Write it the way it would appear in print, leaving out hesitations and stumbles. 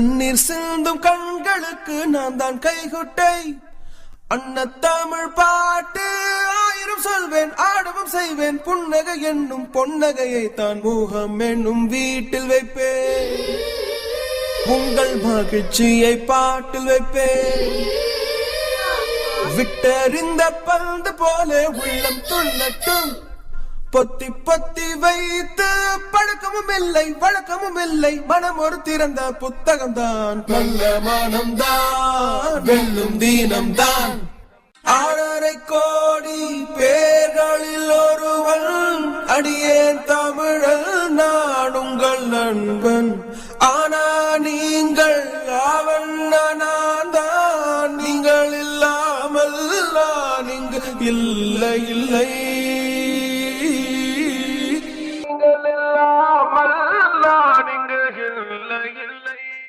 கண்ணீர் சிந்தும் கண்களுக்கு நான் தான் கைகுட்டை. அன்னத்தமிழ் பாட்டு ஆயிரம் சொல்வேன், ஆடவும் செய்வேன். புன்னகை என்னும் பொன்னகையை தான் முகம் என்னும் வீட்டில் வைப்பேன். உங்கள் மகிழ்ச்சியை பாட்டில் வைப்பேன். விட்டறிந்த பந்து போல உள்ளம் துள்ளட்டும். பொத்தி பொத்தி வைத்து பழக்கமும் இல்லை வழக்கமும் இல்லை. மனம் ஒரு திறந்த புத்தகம் தான், நல்ல மனம் தான் வெல்லும் தீனம் தான். 6.5 கோடி பேர்களில் ஒருவன் அடியேன் தமிழன், நான் உங்கள் நண்பன். ஆனா நீங்கள் அவன் நான் தான், நீங்கள் இல்லாமல் நான் இங்கு இல்லை இல்லை.